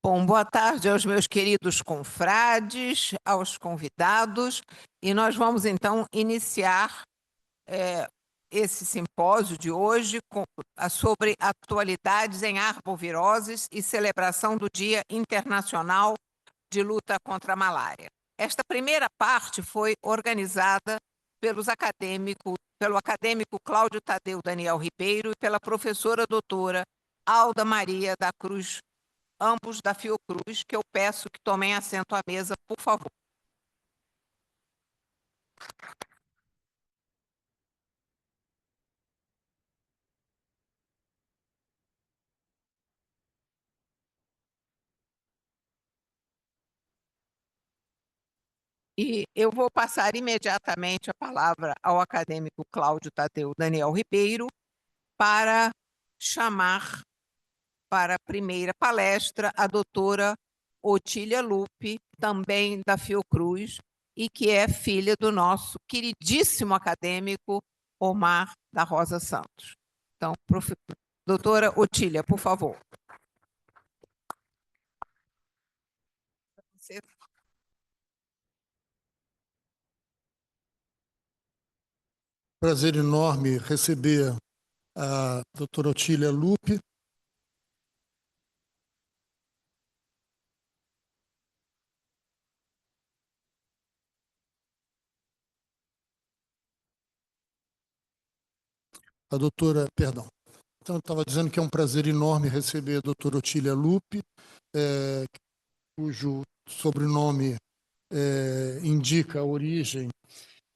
Bom, boa tarde aos meus queridos confrades, aos convidados, e nós vamos então iniciar esse simpósio de hoje sobre atualidades em arboviroses e celebração do Dia Internacional de Luta contra a Malária. Esta primeira parte foi organizada pelo acadêmico Cláudio Tadeu Daniel Ribeiro e pela professora doutora Alda Maria da Cruz, ambos da Fiocruz, que eu peço que tomem assento à mesa, por favor. E eu vou passar imediatamente a palavra ao acadêmico Cláudio Tadeu Daniel Ribeiro para chamar para a primeira palestra a doutora Otília Lupe, também da Fiocruz, e que é filha do nosso queridíssimo acadêmico Omar da Rosa Santos. Então, doutora Otília, por favor. Você... Prazer enorme receber a doutora Otília Lupe. Então, eu estava dizendo que é um prazer enorme receber a doutora Otília Lupe, cujo sobrenome indica a origem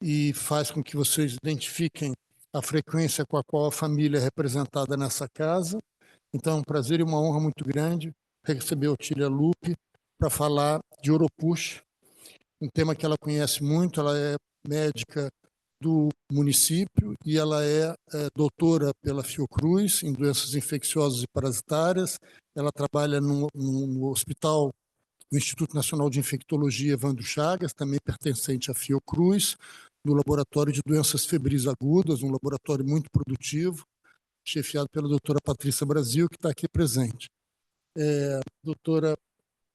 e faz com que vocês identifiquem a frequência com a qual a família é representada nessa casa. Então, é um prazer e uma honra muito grande receber a Otília Lupe para falar de Oropouche, um tema que ela conhece muito. Ela é médica do município e ela é doutora pela Fiocruz em doenças infecciosas e parasitárias. Ela trabalha no hospital, no Instituto Nacional de Infectologia Evandro Chagas, também pertencente à Fiocruz, no laboratório de doenças febris agudas, um laboratório muito produtivo, chefiado pela doutora Patrícia Brasil, que está aqui presente. A doutora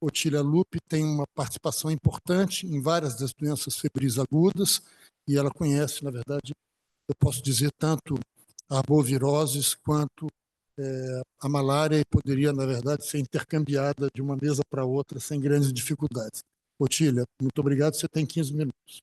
Otília Lupe tem uma participação importante em várias das doenças febris agudas, e ela conhece, na verdade, eu posso dizer, tanto a arboviroses quanto a malária, e poderia, na verdade, ser intercambiada de uma mesa para outra sem grandes dificuldades. Otília, muito obrigado, você tem 15 minutos.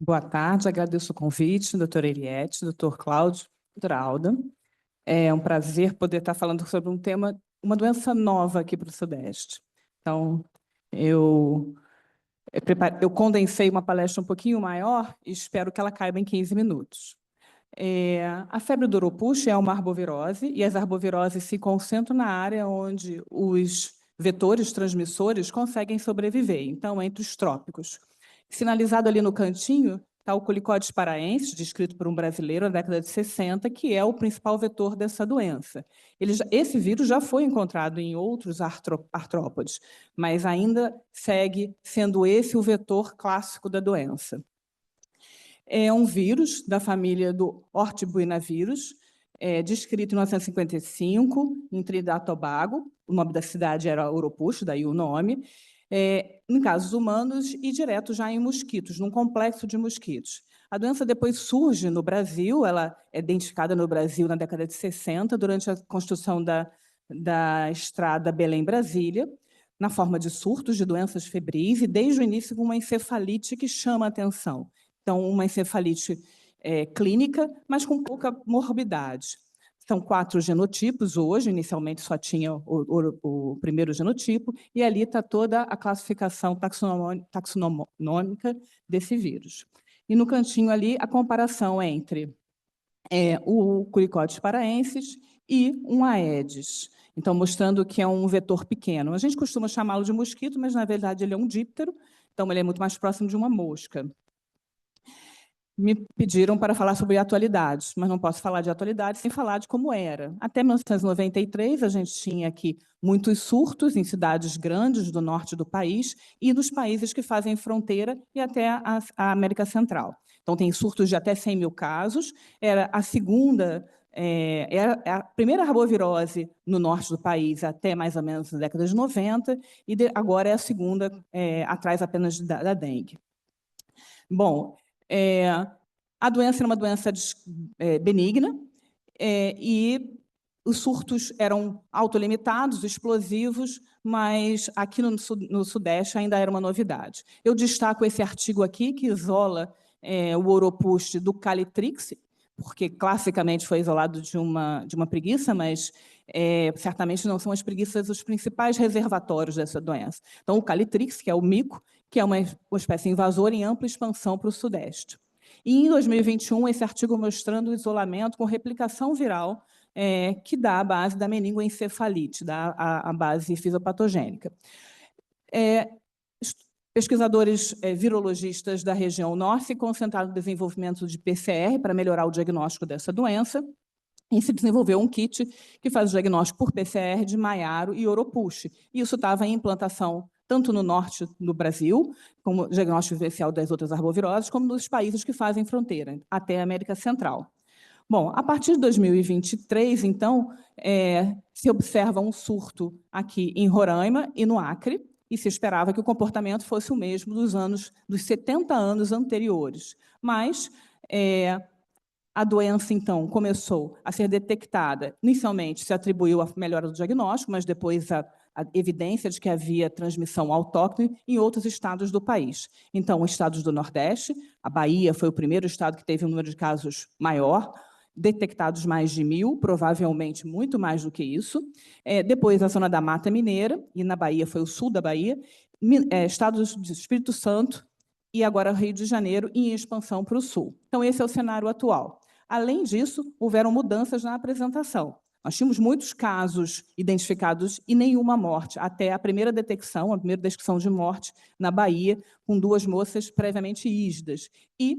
Boa tarde, agradeço o convite, doutora Eliette, doutor Cláudio, doutora Alda. É um prazer poder estar falando sobre um tema, uma doença nova aqui para o Sudeste. Então, eu condensei uma palestra um pouquinho maior e espero que ela caiba em 15 minutos. A febre do Oropouche é uma arbovirose, e as arboviroses se concentram na área onde os vetores transmissores conseguem sobreviver, então, entre os trópicos. Sinalizado ali no cantinho está o Culicodes paraensis, descrito por um brasileiro na década de 60, que é o principal vetor dessa doença. Esse vírus já foi encontrado em outros artrópodes, mas ainda segue sendo esse o vetor clássico da doença. É um vírus da família do Hortbuinavírus, descrito em 1955, em Trinidad e Tobago. O nome da cidade era Oropouche, daí o nome. Em casos humanos e direto já em mosquitos, num complexo de mosquitos. A doença depois surge no Brasil, ela é identificada no Brasil na década de 60, durante a construção da estrada Belém-Brasília, na forma de surtos de doenças febris, e desde o início com uma encefalite que chama a atenção. Então, uma encefalite clínica, mas com pouca morbidade. São 4 genotipos hoje, inicialmente só tinha o primeiro genotipo, e ali está toda a classificação taxonômica desse vírus. E no cantinho ali, a comparação entre o Culicodes paraensis e um Aedes. Então, mostrando que é um vetor pequeno. A gente costuma chamá-lo de mosquito, mas, na verdade, ele é um díptero, então ele é muito mais próximo de uma mosca. me pediram para falar sobre atualidades, mas não posso falar de atualidades sem falar de como era. Até 1993, a gente tinha aqui muitos surtos em cidades grandes do norte do país e nos países que fazem fronteira e até a América Central. Então, tem surtos de até 100 mil casos. Era a segunda... era a primeira arbovirose no norte do país até mais ou menos na década de 90, e agora é a segunda, atrás apenas da dengue. Bom, a doença era uma doença benigna, e os surtos eram autolimitados, explosivos, mas aqui no Sudeste ainda era uma novidade. Eu destaco esse artigo aqui, que isola o Oropust do Calitrix, porque classicamente foi isolado de uma preguiça, mas certamente não são as preguiças os principais reservatórios dessa doença. Então, o Calitrix, que é o mico, que é uma espécie invasora em ampla expansão para o Sudeste. E, em 2021, esse artigo mostrando o isolamento com replicação viral, que dá a base da meningoencefalite, dá a base fisiopatogênica. Pesquisadores virologistas da região norte se concentraram no desenvolvimento de PCR para melhorar o diagnóstico dessa doença, e se desenvolveu um kit que faz o diagnóstico por PCR de Maiaro e Oropust. E isso estava em implantação tanto no norte do Brasil, como diagnóstico diferencial das outras arboviroses, como nos países que fazem fronteira, até a América Central. Bom, a partir de 2023, então, se observa um surto aqui em Roraima e no Acre, e se esperava que o comportamento fosse o mesmo dos 70 anos anteriores. Mas a doença, então, começou a ser detectada. Inicialmente, se atribuiu à melhora do diagnóstico, mas depois a evidência de que havia transmissão autóctone em outros estados do país. Então, os estados do Nordeste, a Bahia foi o primeiro estado que teve um número de casos maior, detectados mais de 1.000, provavelmente muito mais do que isso. Depois, a zona da Mata Mineira, e na Bahia foi o sul da Bahia, estados do Espírito Santo, e agora Rio de Janeiro, em expansão para o sul. Então, esse é o cenário atual. Além disso, houveram mudanças na apresentação. Nós tínhamos muitos casos identificados e nenhuma morte, até a primeira detecção de morte na Bahia, com 2 moças previamente ígidas. E,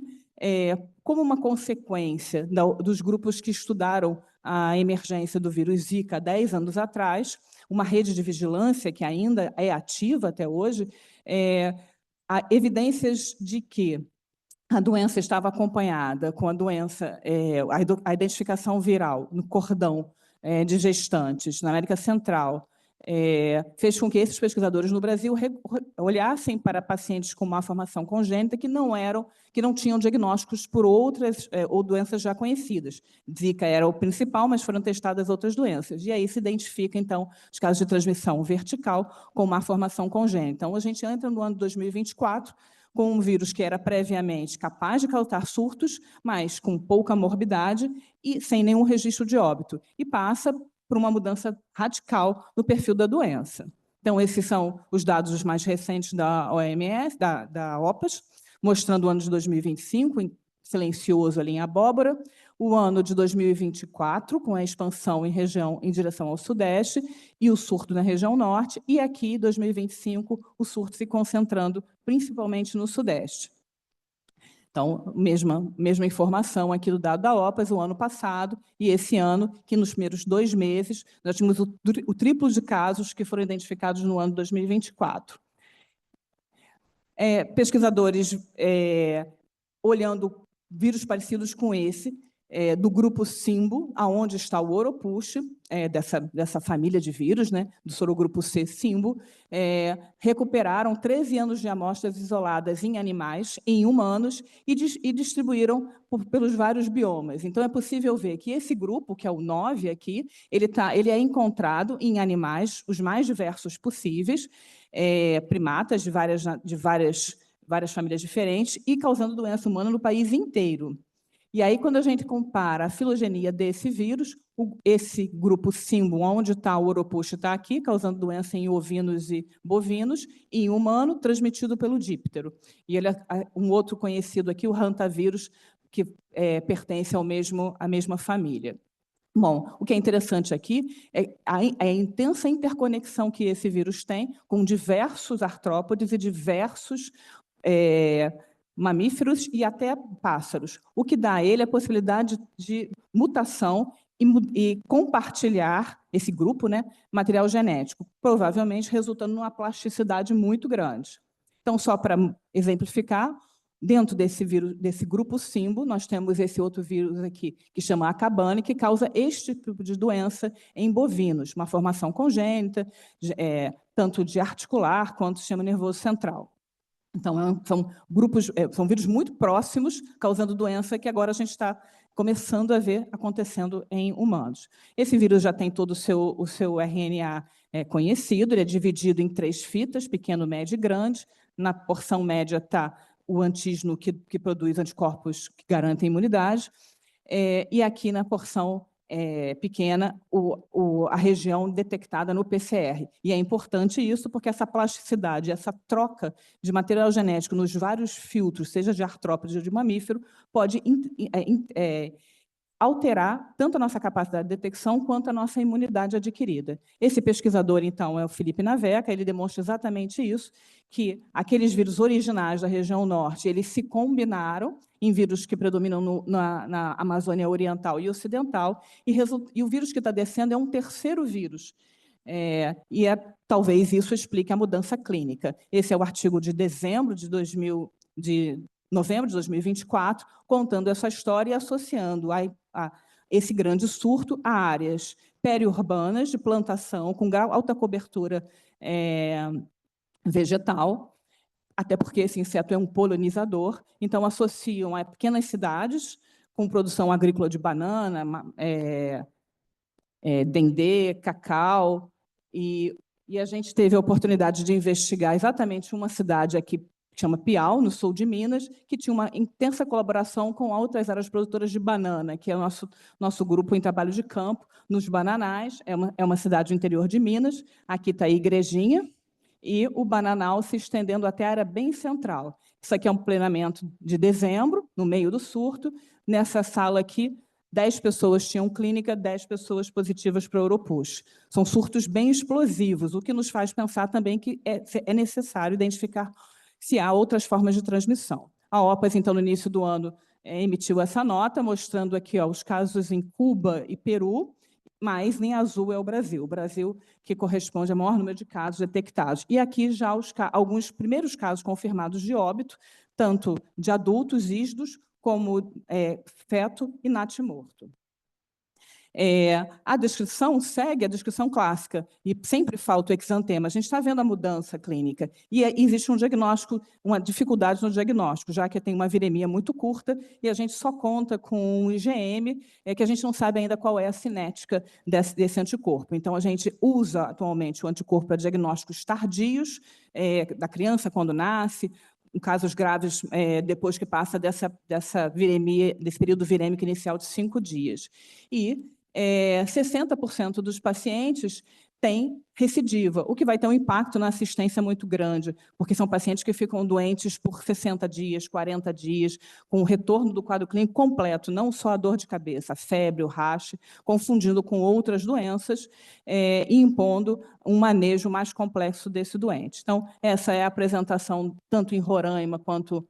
como uma consequência dos grupos que estudaram a emergência do vírus Zika 10 anos atrás, uma rede de vigilância que ainda é ativa até hoje, há evidências de que a doença estava acompanhada com a identificação viral no cordão de gestantes na América Central, fez com que esses pesquisadores no Brasil olhassem para pacientes com má formação congênita que não tinham diagnósticos por outras ou doenças já conhecidas. Zika era o principal, mas foram testadas outras doenças. E aí se identifica, então, os casos de transmissão vertical com má formação congênita. Então, a gente entra no ano 2024 com um vírus que era previamente capaz de causar surtos, mas com pouca morbidade e sem nenhum registro de óbito, e passa por uma mudança radical no perfil da doença. Então, esses são os dados mais recentes da OMS, da OPAS, mostrando o ano de 2025, silencioso ali em abóbora, o ano de 2024, com a expansão em direção ao Sudeste, e o surto na região Norte, e aqui, 2025, o surto se concentrando principalmente no Sudeste. Então, mesma informação aqui do dado da OPAS, o ano passado, e esse ano, que nos primeiros 2 meses, nós tínhamos o triplo de casos que foram identificados no ano 2024. Pesquisadores olhando vírus parecidos com esse, do grupo Simbo, aonde está o Oropust, dessa família de vírus, né, do sorogrupo C Simbo, recuperaram 13 anos de amostras isoladas em animais, em humanos, e distribuíram pelos vários biomas. Então, é possível ver que esse grupo, que é o 9 aqui, ele é encontrado em animais, os mais diversos possíveis, primatas de várias famílias diferentes, e causando doença humana no país inteiro. E aí, quando a gente compara a filogenia desse vírus, esse grupo Simbo, onde está o Oropust, está aqui, causando doença em ovinos e bovinos, e em humano, transmitido pelo díptero. E ele um outro conhecido aqui, o hantavírus, que pertence à mesma família. Bom, o que é interessante aqui é a intensa interconexão que esse vírus tem com diversos artrópodes e diversos mamíferos e até pássaros, o que dá a ele a possibilidade de mutação e compartilhar, esse grupo, né, material genético, provavelmente resultando numa plasticidade muito grande. Então, só para exemplificar, dentro desse vírus, desse grupo Simbo, nós temos esse outro vírus aqui, que chama Acabane, que causa este tipo de doença em bovinos, uma formação congênita, tanto de articular quanto do sistema nervoso central. Então, são vírus muito próximos, causando doença que agora a gente está começando a ver acontecendo em humanos. Esse vírus já tem todo o seu RNA conhecido, ele é dividido em 3 fitas, pequeno, médio e grande. Na porção média está o antígeno que produz anticorpos que garantem imunidade, e aqui na porção pequena, a região detectada no PCR. E é importante isso porque essa plasticidade, essa troca de material genético nos vários filtros, seja de artrópode ou de mamífero, pode alterar tanto a nossa capacidade de detecção quanto a nossa imunidade adquirida. Esse pesquisador, então, é o Felipe Naveca, ele demonstra exatamente isso, que aqueles vírus originais da região norte, eles se combinaram em vírus que predominam na Amazônia Oriental e Ocidental, e o vírus que está descendo é um terceiro vírus. Talvez isso explique a mudança clínica. Esse é o artigo de novembro de 2024, contando essa história e associando esse grande surto a áreas periurbanas de plantação com alta cobertura vegetal, até porque esse inseto é um polinizador, então associam a pequenas cidades com produção agrícola de banana, dendê, cacau, e a gente teve a oportunidade de investigar exatamente uma cidade aqui, que chama Piau, no sul de Minas, que tinha uma intensa colaboração com outras áreas produtoras de banana, que é o nosso grupo em trabalho de campo, nos Bananais, é uma cidade do interior de Minas, aqui está a Igrejinha, e o Bananal se estendendo até a área bem central. Isso aqui é um plenamento de dezembro, no meio do surto. Nessa sala aqui, 10 pessoas tinham clínica, 10 pessoas positivas para o Oropus. São surtos bem explosivos, o que nos faz pensar também que é necessário identificar se há outras formas de transmissão. A OPAS, então, no início do ano, emitiu essa nota, mostrando aqui os casos em Cuba e Peru, mas em azul é o Brasil que corresponde ao maior número de casos detectados. E aqui já alguns primeiros casos confirmados de óbito, tanto de adultos ígidos, como feto e natimorto. A descrição segue a descrição clássica, e sempre falta o exantema. A gente está vendo a mudança clínica, e existe um diagnóstico, uma dificuldade no diagnóstico, já que tem uma viremia muito curta, e a gente só conta com um IgM, que a gente não sabe ainda qual é a cinética desse anticorpo. Então, a gente usa atualmente o anticorpo para diagnósticos tardios, da criança quando nasce, em casos graves, depois que passa dessa viremia, desse período virêmico inicial de 5 dias. E 60% dos pacientes têm recidiva, o que vai ter um impacto na assistência muito grande, porque são pacientes que ficam doentes por 60 dias, 40 dias, com o retorno do quadro clínico completo, não só a dor de cabeça, a febre, o rash, confundindo com outras doenças e impondo um manejo mais complexo desse doente. Então, essa é a apresentação, tanto em Roraima quanto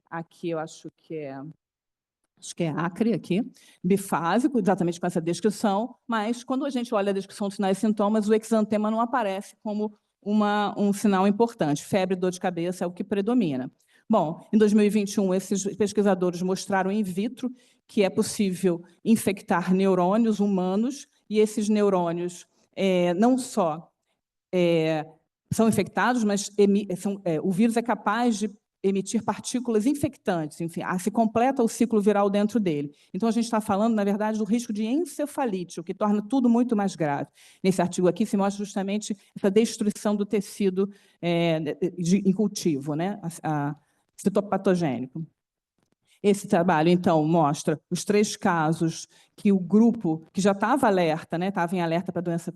aqui, eu acho que é Acre aqui, bifásico, exatamente com essa descrição, mas quando a gente olha a descrição dos sinais e sintomas, o exantema não aparece como um sinal importante. Febre e dor de cabeça é o que predomina. Bom, em 2021, esses pesquisadores mostraram in vitro que é possível infectar neurônios humanos, e esses neurônios não só são infectados, mas o vírus é capaz de emitir partículas infectantes, enfim, se completa o ciclo viral dentro dele. Então, a gente está falando, na verdade, do risco de encefalite, o que torna tudo muito mais grave. Nesse artigo aqui se mostra justamente essa destruição do tecido em cultivo, né? Citopatogênico. Esse trabalho, então, mostra os 3 casos que o grupo, que já estava alerta, né, estava em alerta para doença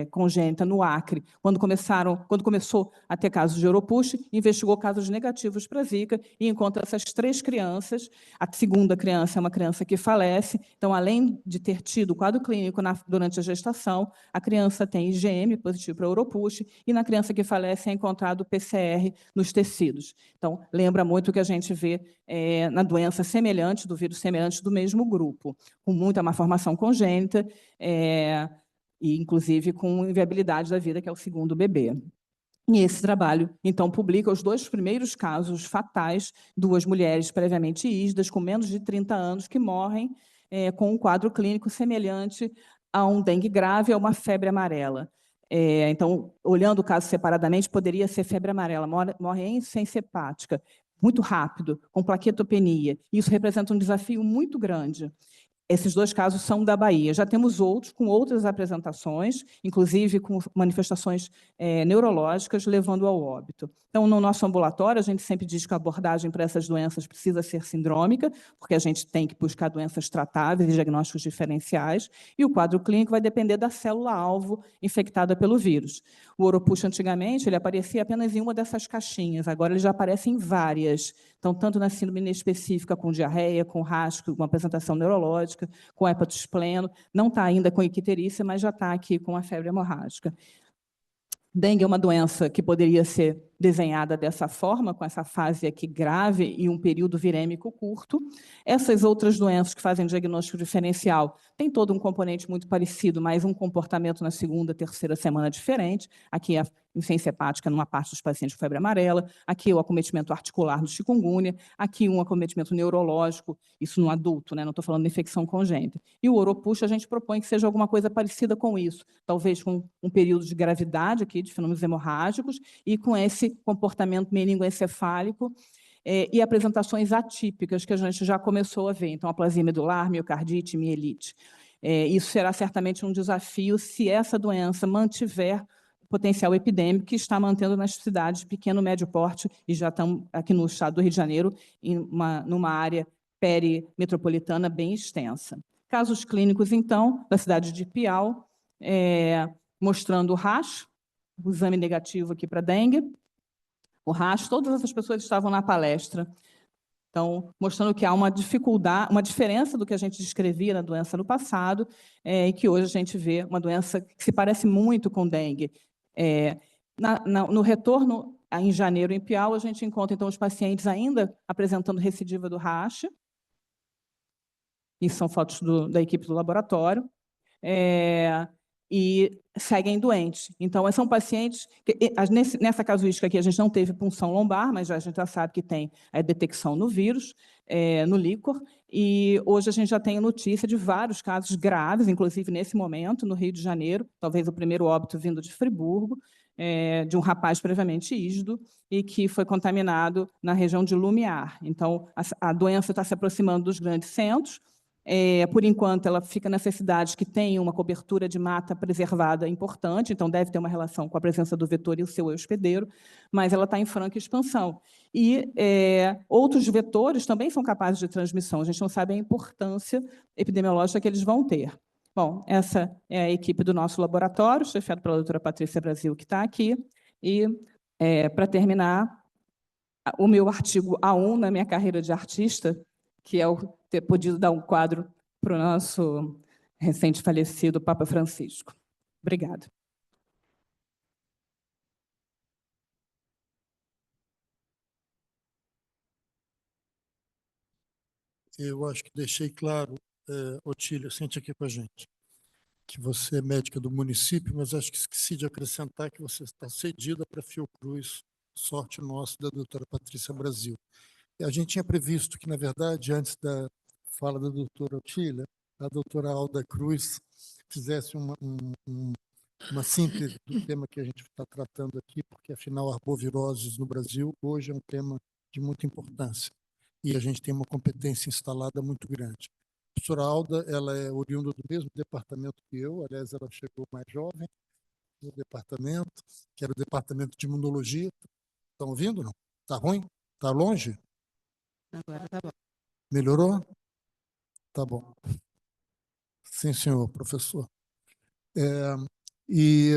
congênita no Acre, quando começou a ter casos de Oropouche, investigou casos negativos para Zika e encontra essas 3 crianças. A segunda criança é uma criança que falece, então, além de ter tido quadro clínico durante a gestação, a criança tem IgM positivo para Oropouche e na criança que falece é encontrado PCR nos tecidos. Então, lembra muito o que a gente vê na doença semelhante, do vírus semelhante do mesmo grupo, com muita malformação congênita, e inclusive com inviabilidade da vida, que é o segundo bebê. E esse trabalho, então, publica os 2 primeiros casos fatais, 2 mulheres previamente ígidas, com menos de 30 anos, que morrem com um quadro clínico semelhante a um dengue grave ou uma febre amarela. Então, olhando o caso separadamente, poderia ser febre amarela, morre em insuficiência hepática, muito rápido, com plaquetopenia. Isso representa um desafio muito grande. Esses 2 casos são da Bahia. Já temos outros com outras apresentações, inclusive com manifestações neurológicas, levando ao óbito. Então, no nosso ambulatório, a gente sempre diz que a abordagem para essas doenças precisa ser sindrômica, porque a gente tem que buscar doenças tratáveis e diagnósticos diferenciais, e o quadro clínico vai depender da célula-alvo infectada pelo vírus. O Oropouche, antigamente, ele aparecia apenas em uma dessas caixinhas, agora ele já aparece em várias. Então, tanto na síndrome inespecífica com diarreia, com rasco, com apresentação neurológica, com hepatospleno, não está ainda com icterícia, mas já está aqui com a febre hemorrágica. Dengue é uma doença que poderia ser desenhada dessa forma, com essa fase aqui grave e um período virêmico curto. Essas outras doenças que fazem diagnóstico diferencial têm todo um componente muito parecido, mas um comportamento na segunda, terceira semana diferente. Aqui a insuficiência hepática numa parte dos pacientes com febre amarela, aqui o acometimento articular no chikungunya, aqui um acometimento neurológico, isso no adulto, né? Não estou falando de infecção congênita. E o Oropouche a gente propõe que seja alguma coisa parecida com isso, talvez com um período de gravidade aqui, de fenômenos hemorrágicos, e com esse comportamento meningoencefálico e apresentações atípicas que a gente já começou a ver. Então, aplasia medular, miocardite, mielite. Isso será certamente um desafio se essa doença mantiver potencial epidêmico que está mantendo nas cidades de pequeno, médio porte, e já estão aqui no estado do Rio de Janeiro, numa área perimetropolitana bem extensa. Casos clínicos, então, da cidade de Piau, mostrando o rash, o exame negativo aqui para dengue, o rash, todas essas pessoas estavam na palestra. Então, mostrando que há uma dificuldade, uma diferença do que a gente descrevia na doença no passado, e que hoje a gente vê uma doença que se parece muito com dengue. No retorno em janeiro em Piau, a gente encontra então os pacientes ainda apresentando recidiva do rash. Isso são fotos da equipe do laboratório. E seguem doentes. Então, são pacientes que, nessa casuística aqui, a gente não teve punção lombar, mas a gente já sabe que tem a detecção no vírus, no líquor, e hoje a gente já tem notícia de vários casos graves, inclusive nesse momento, no Rio de Janeiro, talvez o primeiro óbito vindo de Friburgo, de um rapaz previamente ígido e que foi contaminado na região de Lumiar. Então, a doença está se aproximando dos grandes centros. Por enquanto, ela fica nessas cidades que têm uma cobertura de mata preservada importante, então deve ter uma relação com a presença do vetor e o seu hospedeiro, mas ela está em franca expansão. E outros vetores também são capazes de transmissão, a gente não sabe a importância epidemiológica que eles vão ter. Bom, essa é a equipe do nosso laboratório, chefiado pela doutora Patrícia Brasil, que está aqui, e, para terminar, o meu artigo A1 na minha carreira de artista, que é o ter podido dar um quadro para o nosso recente falecido Papa Francisco. Obrigada. Eu acho que deixei claro, Otília, sente aqui com a gente, que você é médica do município, mas acho que esqueci de acrescentar que você está cedida para a Fiocruz, sorte nossa, da doutora Patrícia Brasil. A gente tinha previsto que, na verdade, antes da fala da doutora Otília, a doutora Alda Cruz fizesse uma síntese do tema que a gente está tratando aqui, porque, afinal, arboviroses no Brasil hoje é um tema de muita importância e a gente tem uma competência instalada muito grande. A professora Alda, ela é oriunda do mesmo departamento que eu, aliás, ela chegou mais jovem no departamento, que era o departamento de imunologia. Estão ouvindo, não? Está ruim? Está longe? Agora tá bom. Melhorou? Tá bom. Sim, senhor, professor. E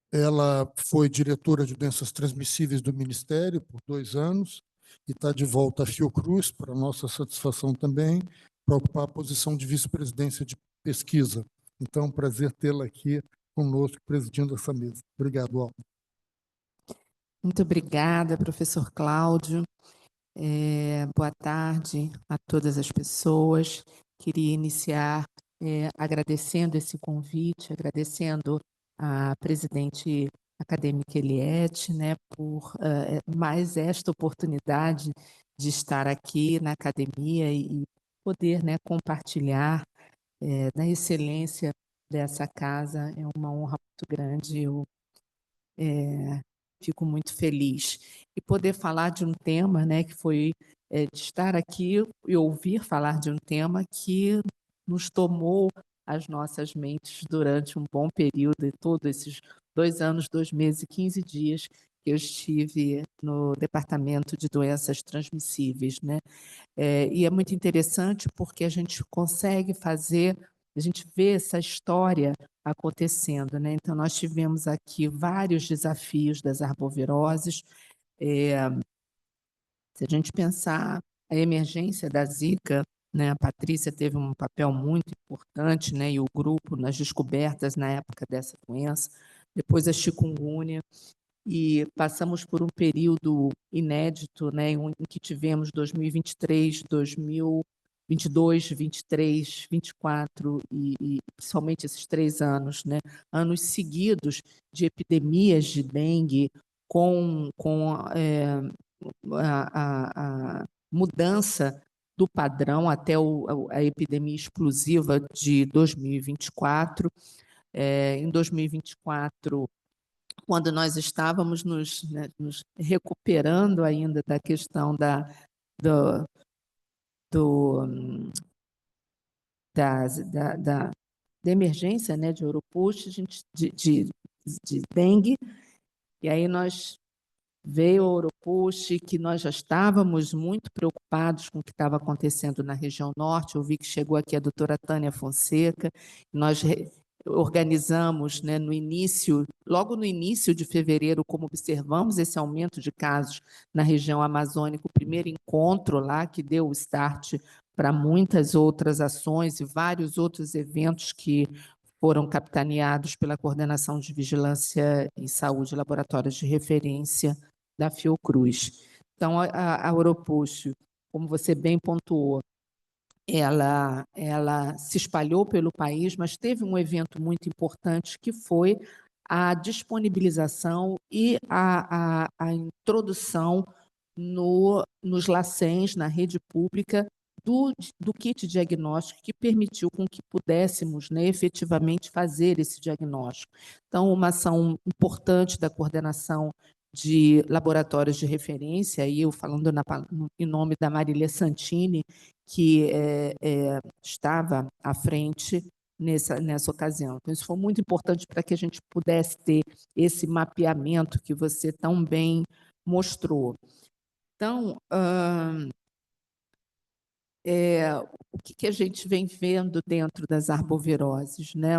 ela foi diretora de doenças transmissíveis do Ministério por 2 anos e está de volta à Fiocruz, para nossa satisfação também, para ocupar a posição de vice-presidência de pesquisa. Então, é um prazer tê-la aqui conosco, presidindo essa mesa. Obrigado, Aldo. Muito obrigada, professor Cláudio. Boa tarde a todas as pessoas. Queria iniciar agradecendo esse convite, agradecendo a presidente acadêmica Eliette, né, por mais esta oportunidade de estar aqui na academia e poder, né, compartilhar da excelência dessa casa. É uma honra muito grande. Eu fico muito feliz. E poder falar de um tema, né, que foi de estar aqui e ouvir falar de um tema que nos tomou as nossas mentes durante um bom período, e todos esses 2 anos, 2 meses e 15 dias que eu estive no Departamento de Doenças Transmissíveis, né? E é muito interessante porque a gente consegue fazer, a gente vê essa história acontecendo, né? Então, nós tivemos aqui vários desafios das arboviroses. Se a gente pensar a emergência da Zika, né, a Patrícia teve um papel muito importante, né, e o grupo nas descobertas na época dessa doença, depois a chikungunya, e passamos por um período inédito, né, em que tivemos 2023, 2022, 23, 24 e principalmente esses 3 anos, né, anos seguidos de epidemias de dengue com a mudança do padrão até a epidemia explosiva de 2024. Em 2024, quando nós estávamos nos recuperando ainda da questão da emergência, né, de Oropouche, de dengue, e aí veio o Oropouche, que nós já estávamos muito preocupados com o que estava acontecendo na região norte. Eu vi que chegou aqui a doutora Tânia Fonseca, nós organizamos, né, logo no início de fevereiro, como observamos esse aumento de casos na região amazônica, o primeiro encontro lá, que deu o start para muitas outras ações e vários outros eventos que foram capitaneados pela Coordenação de Vigilância em Saúde e Laboratórios de Referência da Fiocruz. Então, a Oropouche, como você bem pontuou, ela se espalhou pelo país, mas teve um evento muito importante, que foi a disponibilização e a introdução nos LACENs, na rede pública, do kit diagnóstico, que permitiu com que pudéssemos, né, efetivamente fazer esse diagnóstico. Então, uma ação importante da coordenação de laboratórios de referência, e eu falando em nome da Marília Santini, que estava à frente nessa ocasião. Então, isso foi muito importante para que a gente pudesse ter esse mapeamento que você tão bem mostrou. Então, o que a gente vem vendo dentro das arboviroses, né?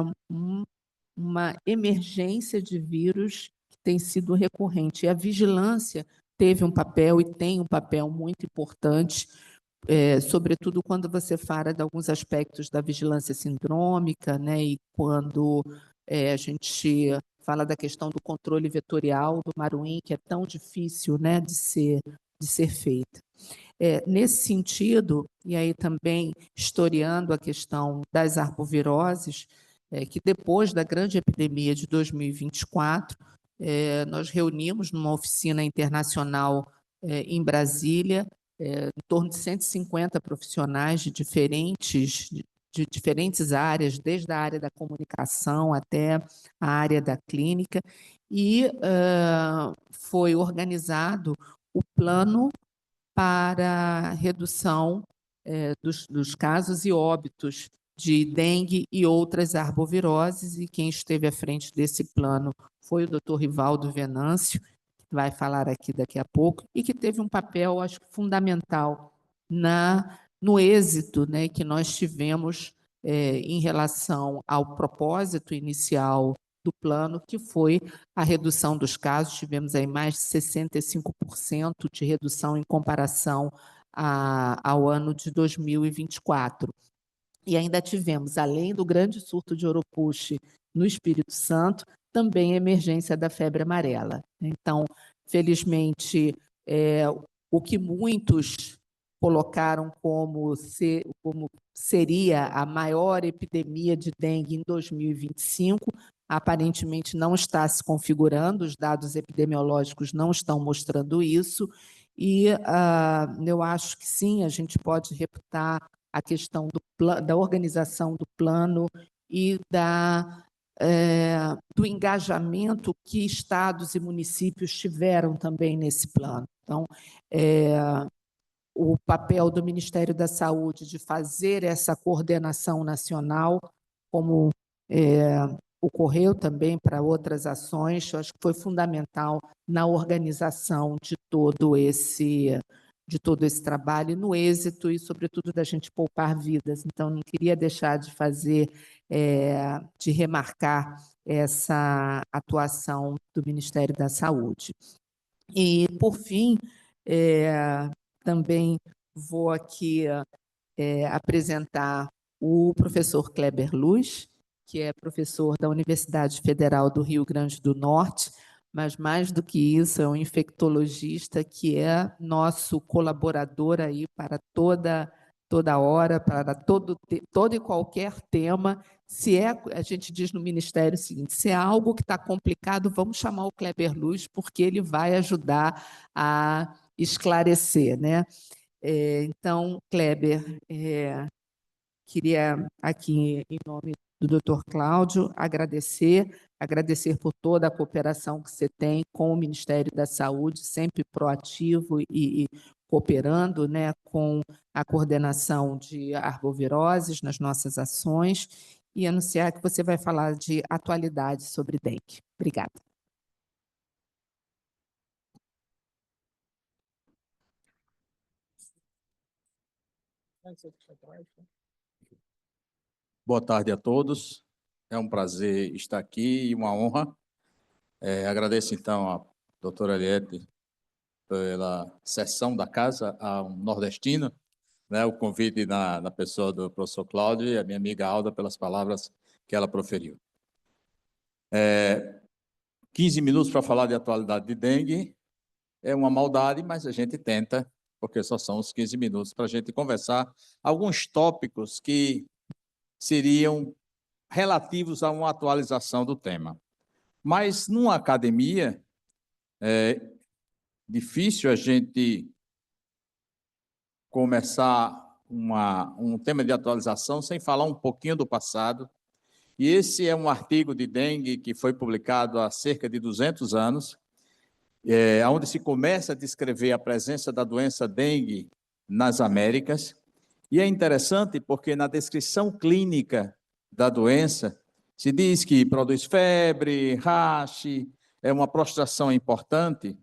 Uma emergência de vírus que tem sido recorrente. E a vigilância teve um papel e tem um papel muito importante, sobretudo quando você fala de alguns aspectos da vigilância sindrômica, né? E quando a gente fala da questão do controle vetorial do maruim, que é tão difícil, né, de ser feita. Nesse sentido, e aí também historiando a questão das arboviroses, que depois da grande epidemia de 2024, nós reunimos numa oficina internacional em Brasília, em torno de 150 profissionais de diferentes áreas, desde a área da comunicação até a área da clínica, e foi organizado o plano para redução dos casos e óbitos de dengue e outras arboviroses, e quem esteve à frente desse plano foi o Dr. Rivaldo Venâncio, que vai falar aqui daqui a pouco, e que teve um papel, acho que fundamental, no êxito, né, que nós tivemos em relação ao propósito inicial do plano, que foi a redução dos casos. Tivemos aí mais de 65% de redução em comparação ao ano de 2024. E ainda tivemos, além do grande surto de Oropouche no Espírito Santo, também a emergência da febre amarela. Então, felizmente, o que muitos colocaram como seria a maior epidemia de dengue em 2025, aparentemente não está se configurando, os dados epidemiológicos não estão mostrando isso, e eu acho que sim, a gente pode reputar a questão da organização do plano e do engajamento que estados e municípios tiveram também nesse plano. Então, o papel do Ministério da Saúde de fazer essa coordenação nacional, como ocorreu também para outras ações, eu acho que foi fundamental na organização de todo esse trabalho, no êxito e, sobretudo, da gente poupar vidas. Então, não queria deixar de de remarcar essa atuação do Ministério da Saúde. E, por fim, também vou aqui apresentar o professor Kleber Luz, que é professor da Universidade Federal do Rio Grande do Norte, mas, mais do que isso, é um infectologista que é nosso colaborador aí para toda hora, para todo e qualquer tema. A gente diz no Ministério o seguinte: se é algo que está complicado, vamos chamar o Kleber Luz, porque ele vai ajudar a esclarecer, né? Então, Kleber, queria aqui, em nome do Dr. Cláudio, agradecer por toda a cooperação que você tem com o Ministério da Saúde, sempre proativo e cooperando, né, com a coordenação de arboviroses nas nossas ações, e anunciar que você vai falar de atualidades sobre dengue. Obrigada. Boa tarde a todos. É um prazer estar aqui e uma honra. Agradeço, então, à doutora Eliette pela cessão da casa a um nordestino, né, o convite na pessoa do professor Cláudio e a minha amiga Alda pelas palavras que ela proferiu. 15 minutos para falar de atualidade de dengue é uma maldade, mas a gente tenta, porque só são os 15 minutos para a gente conversar alguns tópicos que seriam relativos a uma atualização do tema. Mas, numa academia, é difícil a gente começar um tema de atualização sem falar um pouquinho do passado. E esse é um artigo de dengue que foi publicado há cerca de 200 anos, onde se começa a descrever a presença da doença dengue nas Américas. E é interessante porque na descrição clínica da doença se diz que produz febre, rache, é uma prostração importante,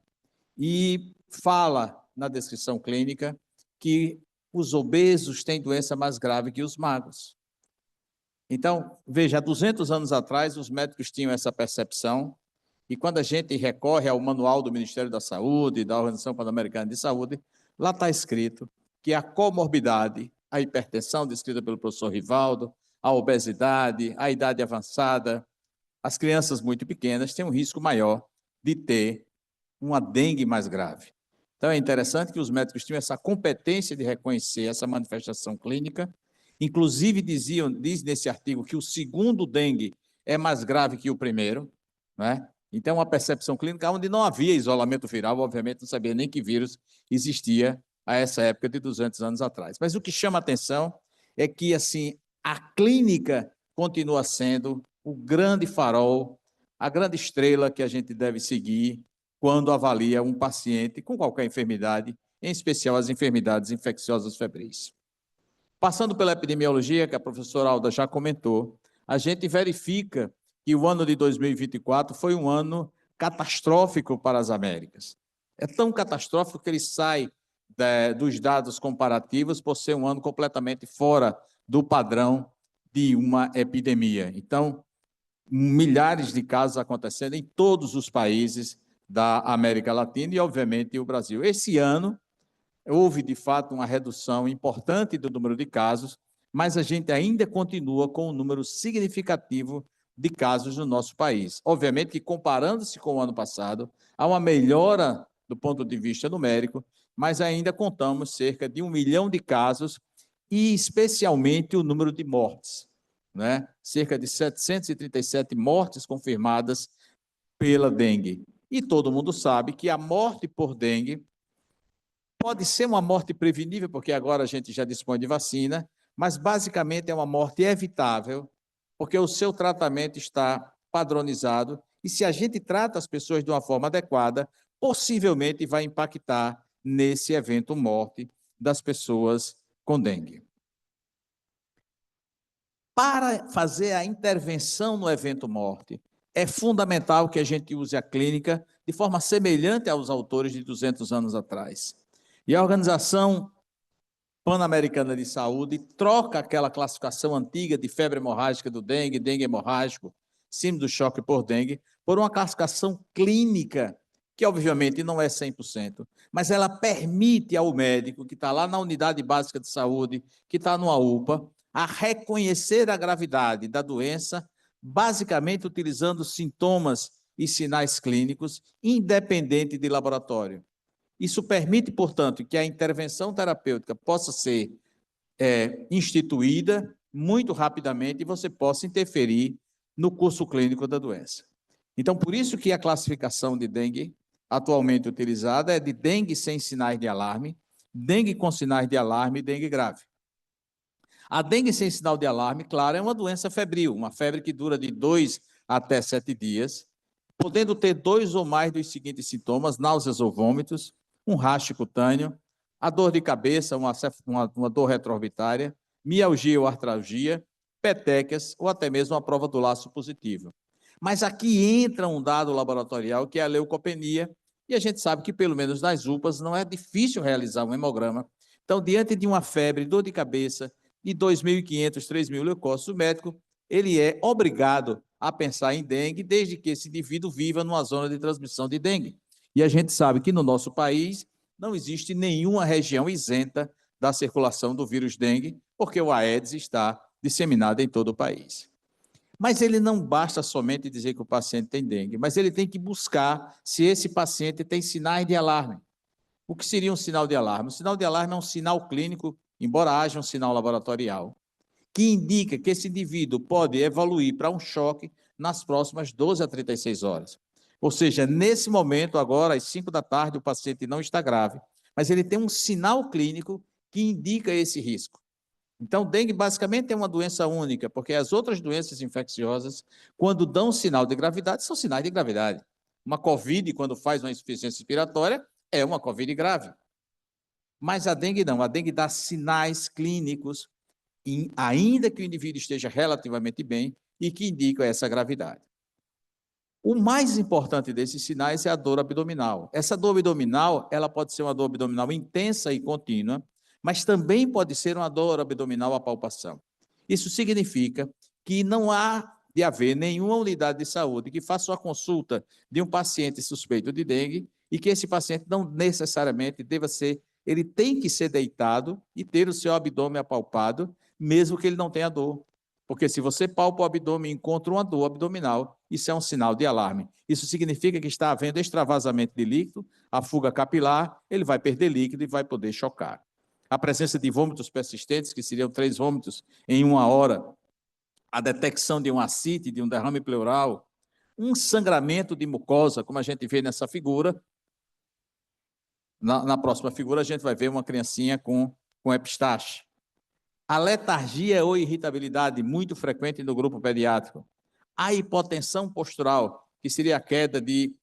e fala na descrição clínica que os obesos têm doença mais grave que os magros. Então, veja, há 200 anos atrás, os médicos tinham essa percepção, e quando a gente recorre ao manual do Ministério da Saúde, da Organização Pan-Americana de Saúde, lá está escrito que a comorbidade, a hipertensão, descrita pelo professor Rivaldo, a obesidade, a idade avançada, as crianças muito pequenas têm um risco maior de ter uma dengue mais grave. Então, é interessante que os médicos tinham essa competência de reconhecer essa manifestação clínica. Inclusive, diz nesse artigo que o segundo dengue é mais grave que o primeiro, né? Então, uma percepção clínica onde não havia isolamento viral, obviamente não sabia nem que vírus existia a essa época de 200 anos atrás. Mas o que chama a atenção é que, assim, a clínica continua sendo o grande farol, a grande estrela que a gente deve seguir quando avalia um paciente com qualquer enfermidade, em especial as enfermidades infecciosas febris. Passando pela epidemiologia, que a professora Alda já comentou, a gente verifica que o ano de 2024 foi um ano catastrófico para as Américas. É tão catastrófico que ele sai dos dados comparativos por ser um ano completamente fora do padrão de uma epidemia. Então, milhares de casos acontecendo em todos os países da América Latina e, obviamente, o Brasil. Esse ano, houve, de fato, uma redução importante do número de casos, mas a gente ainda continua com um número significativo de casos no nosso país. Obviamente que, comparando-se com o ano passado, há uma melhora do ponto de vista numérico, mas ainda contamos cerca de 1 milhão de casos e, especialmente, o número de mortes, né? Cerca de 737 mortes confirmadas pela dengue. E todo mundo sabe que a morte por dengue pode ser uma morte prevenível, porque agora a gente já dispõe de vacina, mas basicamente é uma morte evitável, porque o seu tratamento está padronizado e se a gente trata as pessoas de uma forma adequada, possivelmente vai impactar nesse evento morte das pessoas com dengue. Para fazer a intervenção no evento morte, é fundamental que a gente use a clínica de forma semelhante aos autores de 200 anos atrás. E a Organização Pan-Americana de Saúde troca aquela classificação antiga de febre hemorrágica do dengue, dengue hemorrágico, síndrome do choque por dengue, por uma classificação clínica, que obviamente não é 100%, mas ela permite ao médico que está lá na unidade básica de saúde, que está numa UPA, a reconhecer a gravidade da doença, basicamente utilizando sintomas e sinais clínicos, independente de laboratório. Isso permite, portanto, que a intervenção terapêutica possa ser instituída muito rapidamente e você possa interferir no curso clínico da doença. Então, por isso que a classificação de dengue atualmente utilizada é de dengue sem sinais de alarme, dengue com sinais de alarme e dengue grave. A dengue sem sinal de alarme, claro, é uma doença febril, uma febre que dura de 2 até 7 dias, podendo ter 2 ou mais dos seguintes sintomas: náuseas ou vômitos, um racho cutâneo, a dor de cabeça, uma dor retroorbitária, mialgia ou artralgia, petequias ou até mesmo a prova do laço positivo. Mas aqui entra um dado laboratorial que é a leucopenia, e a gente sabe que, pelo menos nas UPAs, não é difícil realizar um hemograma. Então, diante de uma febre, dor de cabeça, de 2.500, 3.000 leucócitos, o médico ele é obrigado a pensar em dengue, desde que esse indivíduo viva numa zona de transmissão de dengue. E a gente sabe que no nosso país não existe nenhuma região isenta da circulação do vírus dengue, porque o Aedes está disseminado em todo o país. Mas ele não basta somente dizer que o paciente tem dengue, mas ele tem que buscar se esse paciente tem sinais de alarme. O que seria um sinal de alarme? O sinal de alarme é um sinal clínico, embora haja um sinal laboratorial, que indica que esse indivíduo pode evoluir para um choque nas próximas 12 a 36 horas. Ou seja, nesse momento, agora, às 5 da tarde, o paciente não está grave, mas ele tem um sinal clínico que indica esse risco. Então, dengue basicamente é uma doença única, porque as outras doenças infecciosas, quando dão sinal de gravidade, são sinais de gravidade. Uma COVID, quando faz uma insuficiência respiratória, é uma COVID grave. Mas a dengue não, a dengue dá sinais clínicos, ainda que o indivíduo esteja relativamente bem, e que indicam essa gravidade. O mais importante desses sinais é a dor abdominal. Essa dor abdominal, ela pode ser uma dor abdominal intensa e contínua, mas também pode ser uma dor abdominal à palpação. Isso significa que não há de haver nenhuma unidade de saúde que faça uma consulta de um paciente suspeito de dengue e que esse paciente não necessariamente deva ser, ele tem que ser deitado e ter o seu abdômen apalpado, mesmo que ele não tenha dor. Porque se você palpa o abdômen e encontra uma dor abdominal, isso é um sinal de alarme. Isso significa que está havendo extravasamento de líquido, a fuga capilar, ele vai perder líquido e vai poder chocar. A presença de vômitos persistentes, que seriam 3 vômitos em 1 hora, a detecção de um ascite, de um derrame pleural, um sangramento de mucosa, como a gente vê nessa figura. Na próxima figura, a gente vai ver uma criancinha com epistaxe. A letargia ou irritabilidade, muito frequente no grupo pediátrico. A hipotensão postural, que seria a queda de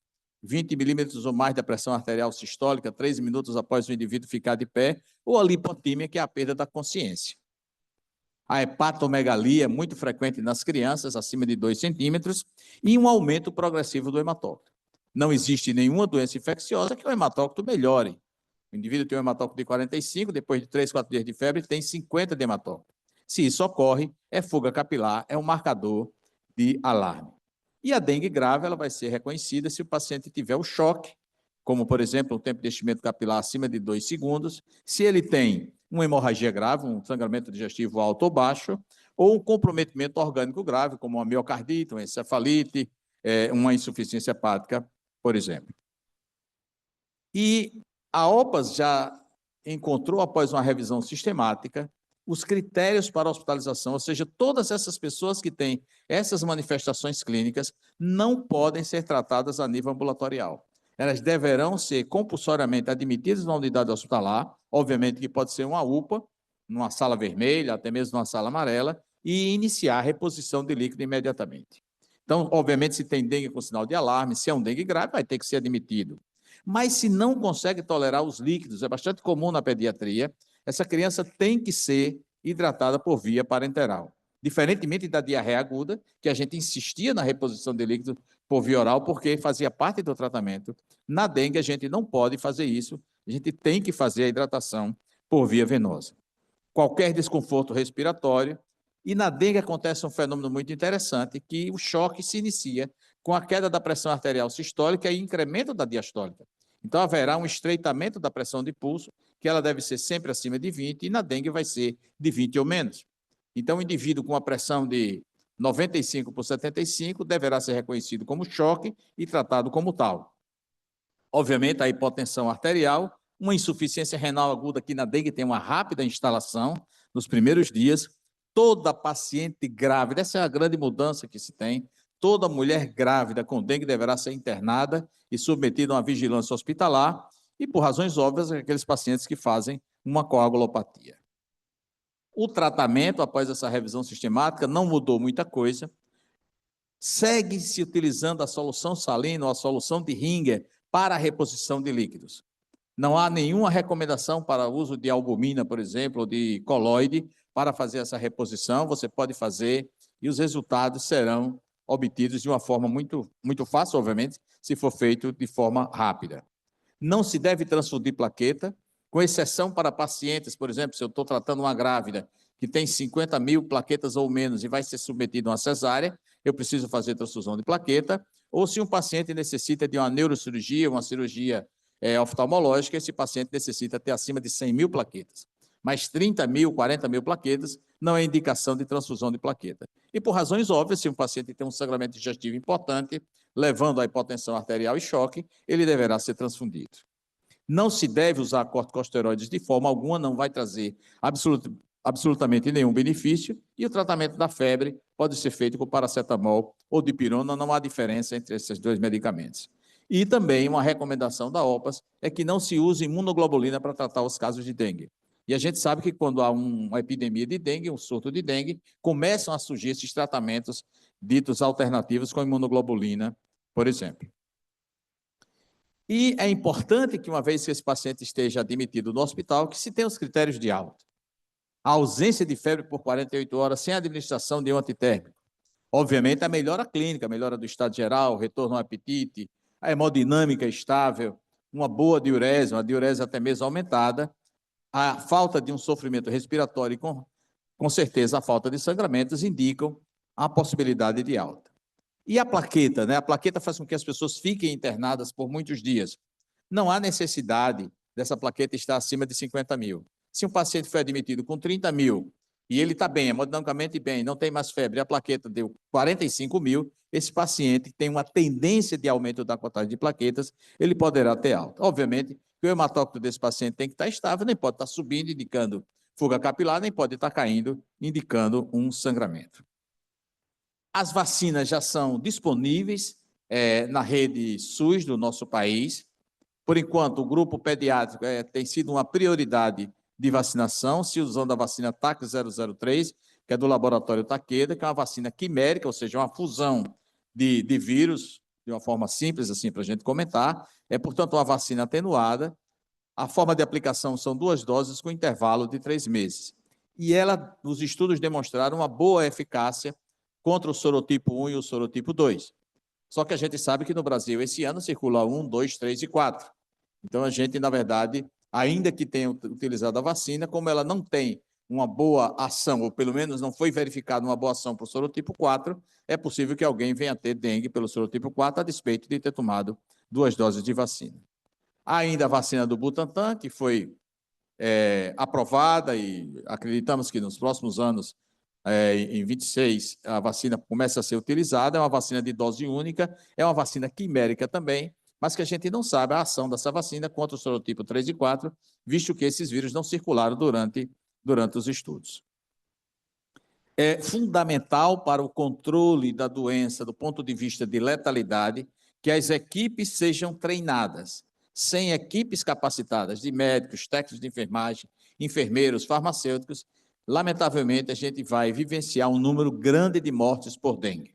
20 milímetros ou mais da pressão arterial sistólica, 3 minutos após o indivíduo ficar de pé, ou a lipotímia, que é a perda da consciência. A hepatomegalia, muito frequente nas crianças, acima de 2 centímetros, e um aumento progressivo do hematócrito. Não existe nenhuma doença infecciosa que o hematócrito melhore. O indivíduo tem um hematócrito de 45, depois de 3, 4 dias de febre, tem 50 de hematócrito. Se isso ocorre, é fuga capilar, é um marcador de alarme. E a dengue grave ela vai ser reconhecida se o paciente tiver o choque, como, por exemplo, um tempo de enchimento capilar acima de 2 segundos, se ele tem uma hemorragia grave, um sangramento digestivo alto ou baixo, ou um comprometimento orgânico grave, como uma miocardite, uma encefalite, uma insuficiência hepática, por exemplo. E a OPAS já encontrou, após uma revisão sistemática, os critérios para hospitalização, ou seja, todas essas pessoas que têm essas manifestações clínicas não podem ser tratadas a nível ambulatorial. Elas deverão ser compulsoriamente admitidas na unidade hospitalar, obviamente que pode ser uma UPA, numa sala vermelha, até mesmo numa sala amarela, e iniciar a reposição de líquido imediatamente. Então, obviamente, se tem dengue com sinal de alarme, se é um dengue grave, vai ter que ser admitido. Mas se não consegue tolerar os líquidos, é bastante comum na pediatria, essa criança tem que ser hidratada por via parenteral. Diferentemente da diarreia aguda, que a gente insistia na reposição de líquidos por via oral, porque fazia parte do tratamento. Na dengue, a gente não pode fazer isso, a gente tem que fazer a hidratação por via venosa. Qualquer desconforto respiratório, e na dengue acontece um fenômeno muito interessante, que o choque se inicia com a queda da pressão arterial sistólica e incremento da diastólica. Então, haverá um estreitamento da pressão de pulso, que ela deve ser sempre acima de 20, e na dengue vai ser de 20 ou menos. Então, o indivíduo com uma pressão de 95 por 75 deverá ser reconhecido como choque e tratado como tal. Obviamente, a hipotensão arterial, uma insuficiência renal aguda, que na dengue tem uma rápida instalação nos primeiros dias. Toda paciente grávida, essa é a grande mudança que se tem, toda mulher grávida com dengue deverá ser internada e submetida a uma vigilância hospitalar, e, por razões óbvias, aqueles pacientes que fazem uma coagulopatia. O tratamento, após essa revisão sistemática, não mudou muita coisa. Segue-se utilizando a solução salina ou a solução de Ringer para a reposição de líquidos. Não há nenhuma recomendação para o uso de albumina, por exemplo, ou de coloide, para fazer essa reposição. Você pode fazer e os resultados serão obtidos de uma forma muito fácil, obviamente, se for feito de forma rápida. Não se deve transfundir plaqueta, com exceção para pacientes, por exemplo, se eu estou tratando uma grávida que tem 50 mil plaquetas ou menos e vai ser submetida a uma cesárea, eu preciso fazer transfusão de plaqueta, ou se um paciente necessita de uma neurocirurgia, uma cirurgia oftalmológica, esse paciente necessita ter acima de 100 mil plaquetas. Mas 30 mil, 40 mil plaquetas não é indicação de transfusão de plaqueta. E por razões óbvias, se um paciente tem um sangramento digestivo importante, levando à hipotensão arterial e choque, ele deverá ser transfundido. Não se deve usar corticosteroides de forma alguma, não vai trazer absolutamente nenhum benefício, e o tratamento da febre pode ser feito com paracetamol ou dipirona, não há diferença entre esses dois medicamentos. E também uma recomendação da OPAS é que não se use imunoglobulina para tratar os casos de dengue. E a gente sabe que quando há uma epidemia de dengue, um surto de dengue, começam a surgir esses tratamentos ditos alternativos com imunoglobulina, por exemplo. E é importante que, uma vez que esse paciente esteja admitido no hospital, que se tenha os critérios de alta. A ausência de febre por 48 horas sem administração de um antitérmico. Obviamente, a melhora clínica, a melhora do estado geral, retorno ao apetite, a hemodinâmica estável, uma boa diurese, uma diurese até mesmo aumentada, a falta de um sofrimento respiratório e, com certeza, a falta de sangramentos indicam a possibilidade de alta. E a plaqueta, né? A plaqueta faz com que as pessoas fiquem internadas por muitos dias. Não há necessidade dessa plaqueta estar acima de 50 mil. Se um paciente foi admitido com 30 mil e ele está bem, hemodinamicamente bem, não tem mais febre, a plaqueta deu 45 mil, esse paciente tem uma tendência de aumento da contagem de plaquetas, ele poderá ter alta. Obviamente que o hematócrito desse paciente tem que estar estável, nem pode estar subindo, indicando fuga capilar, nem pode estar caindo, indicando um sangramento. As vacinas já são disponíveis na rede SUS do nosso país. Por enquanto, o grupo pediátrico tem sido uma prioridade de vacinação, se usando a vacina TAC 003, que é do laboratório Takeda, que é uma vacina quimérica, ou seja, uma fusão de vírus, de uma forma simples, assim, para a gente comentar. É, portanto, uma vacina atenuada. A forma de aplicação são 2 doses com intervalo de 3 meses. E ela, os estudos demonstraram uma boa eficácia contra o sorotipo 1 e o sorotipo 2. Só que a gente sabe que no Brasil, esse ano, circula 1, 2, 3 e 4. Então, a gente, na verdade, ainda que tenha utilizado a vacina, como ela não tem uma boa ação, ou pelo menos não foi verificada uma boa ação para o sorotipo 4, é possível que alguém venha a ter dengue pelo sorotipo 4, a despeito de ter tomado 2 doses de vacina. Há ainda a vacina do Butantan, que foi aprovada, e acreditamos que nos próximos anos, em 26, a vacina começa a ser utilizada. É uma vacina de dose única, é uma vacina quimérica também, mas que a gente não sabe a ação dessa vacina contra o sorotipo 3 e 4, visto que esses vírus não circularam durante os estudos. É fundamental para o controle da doença, do ponto de vista de letalidade, que as equipes sejam treinadas. Sem equipes capacitadas de médicos, técnicos de enfermagem, enfermeiros, farmacêuticos, lamentavelmente a gente vai vivenciar um número grande de mortes por dengue.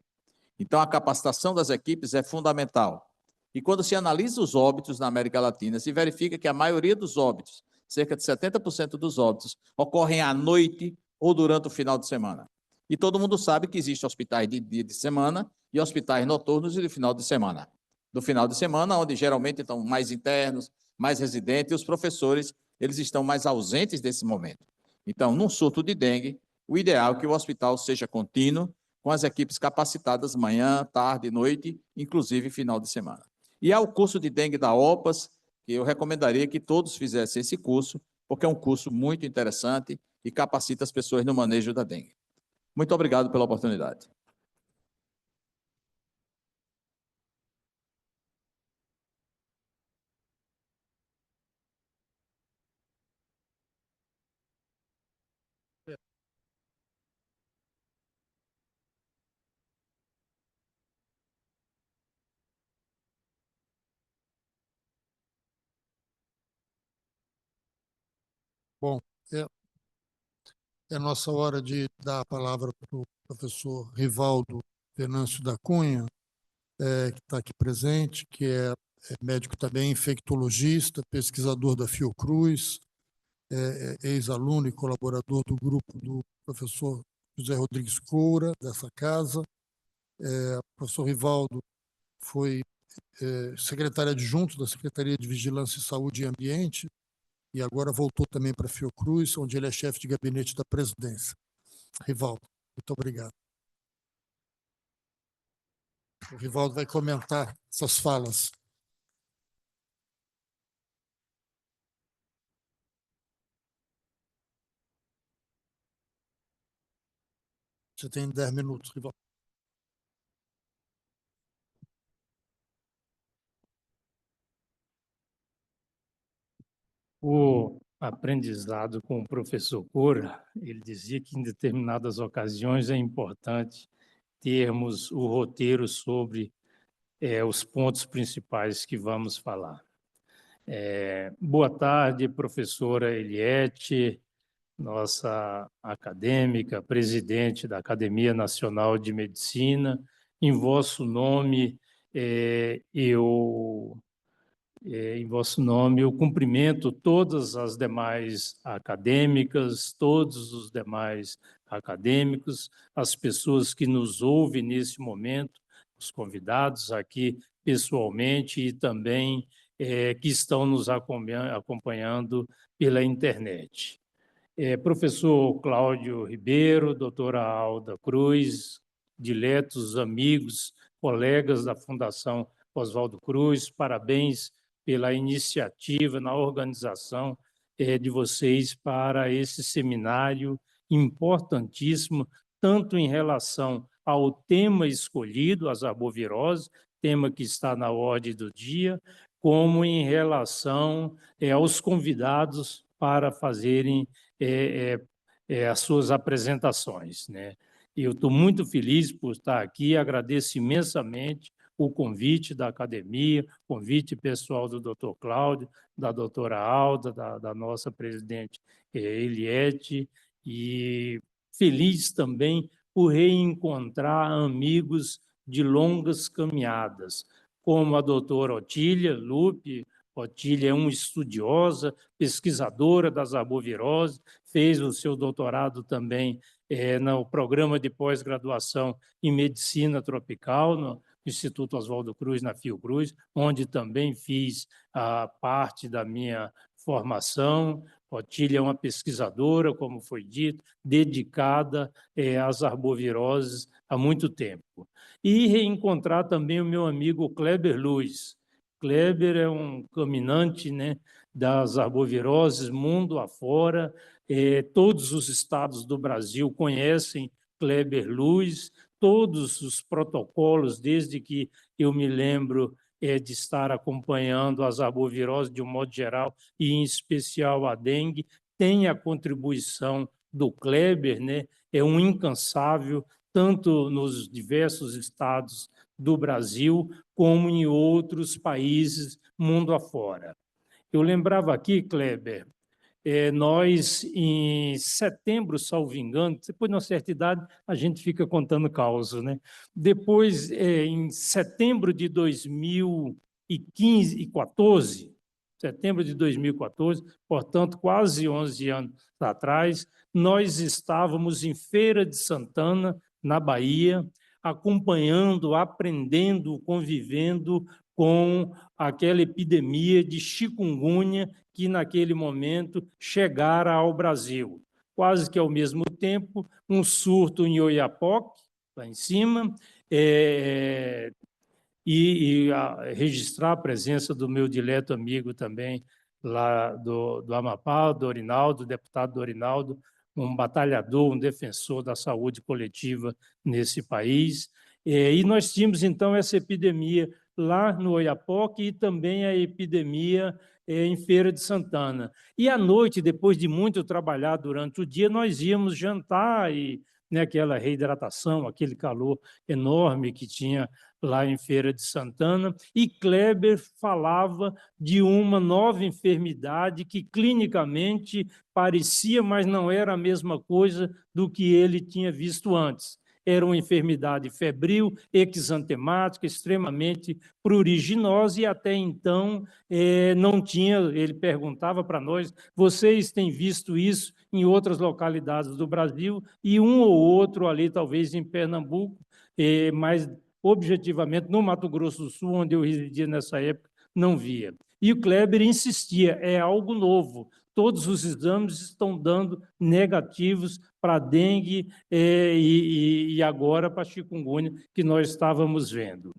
Então, a capacitação das equipes é fundamental. E quando se analisa os óbitos na América Latina, se verifica que a maioria dos óbitos, cerca de 70% dos óbitos, ocorrem à noite ou durante o final de semana. E todo mundo sabe que existem hospitais de dia de semana e hospitais noturnos e de final de semana. Do final de semana, onde geralmente estão mais internos, mais residentes, e os professores, eles estão mais ausentes desse momento. Então, num surto de dengue, o ideal é que o hospital seja contínuo, com as equipes capacitadas manhã, tarde, noite, inclusive final de semana. E há o curso de dengue da OPAS, que eu recomendaria que todos fizessem esse curso, porque é um curso muito interessante e capacita as pessoas no manejo da dengue. Muito obrigado pela oportunidade. Bom, é nossa hora de dar a palavra para o professor Rivaldo Venâncio da Cunha, que está aqui presente, que é médico também, infectologista, pesquisador da Fiocruz, ex-aluno e colaborador do grupo do professor José Rodrigues Coura, dessa casa. O professor Rivaldo foi secretário adjunto da Secretaria de Vigilância em Saúde e Ambiente, e agora voltou também para a Fiocruz, onde ele é chefe de gabinete da presidência. Rivaldo, muito obrigado. O Rivaldo vai comentar essas falas. Você tem 10 minutos, Rivaldo. O aprendizado com o professor Coura, ele dizia que em determinadas ocasiões é importante termos o roteiro sobre os pontos principais que vamos falar. Boa tarde, professora Eliette, nossa acadêmica, presidente da Academia Nacional de Medicina. Em vosso nome, eu cumprimento todas as demais acadêmicas, todos os demais acadêmicos, as pessoas que nos ouvem nesse momento, os convidados aqui pessoalmente e também que estão nos acompanhando pela internet. Professor Cláudio Ribeiro, doutora Alda Cruz, diletos amigos, colegas da Fundação Oswaldo Cruz, parabéns pela iniciativa na organização de vocês para esse seminário importantíssimo, tanto em relação ao tema escolhido, as arboviroses, tema que está na ordem do dia, como em relação aos convidados para fazerem as suas apresentações, né? Eu estou muito feliz por estar aqui, agradeço imensamente o convite da academia, convite pessoal do Dr. Cláudio, da doutora Alda, da nossa presidente Eliette, e feliz também por reencontrar amigos de longas caminhadas, como a doutora Otília Lupe. Otília é uma estudiosa, pesquisadora das arboviroses, fez o seu doutorado também no programa de pós-graduação em medicina tropical, no Instituto Oswaldo Cruz, na Fiocruz, onde também fiz a parte da minha formação. Otília é uma pesquisadora, como foi dito, dedicada às arboviroses há muito tempo. E reencontrar também o meu amigo Kleber Luiz. Kleber é um caminhante, né, das arboviroses mundo afora. Todos os estados do Brasil conhecem Kleber Luiz, todos os protocolos, desde que eu me lembro de estar acompanhando as arboviroses de um modo geral, e em especial a dengue, tem a contribuição do Kleber, né? É um incansável, tanto nos diversos estados do Brasil, como em outros países mundo afora. Eu lembrava aqui, Kleber, nós, em setembro, salvo engano, depois de uma certa idade, a gente fica contando causos, né? Depois, em setembro de 2014, portanto, quase 11 anos atrás, nós estávamos em Feira de Santana, na Bahia, acompanhando, aprendendo, convivendo com aquela epidemia de chikungunya que, naquele momento, chegara ao Brasil. Quase que ao mesmo tempo, um surto em Oiapoque, lá em cima, registrar a presença do meu dileto amigo também, lá do Amapá, Dorinaldo, deputado Dorinaldo, um batalhador, um defensor da saúde coletiva nesse país. E nós tínhamos, então, essa epidemia lá no Oiapoque e também a epidemia em Feira de Santana. E à noite, depois de muito trabalhar durante o dia, nós íamos jantar e, né, aquela reidratação, aquele calor enorme que tinha lá em Feira de Santana, e Kleber falava de uma nova enfermidade que clinicamente parecia, mas não era a mesma coisa do que ele tinha visto antes. Era uma enfermidade febril, exantemática, extremamente pruriginosa, e até então não tinha, ele perguntava para nós, vocês têm visto isso em outras localidades do Brasil, e um ou outro ali, talvez em Pernambuco, mas objetivamente no Mato Grosso do Sul, onde eu residia nessa época, não via. E o Kleber insistia, é algo novo, todos os exames estão dando negativos para dengue e agora para chikungunya, que nós estávamos vendo.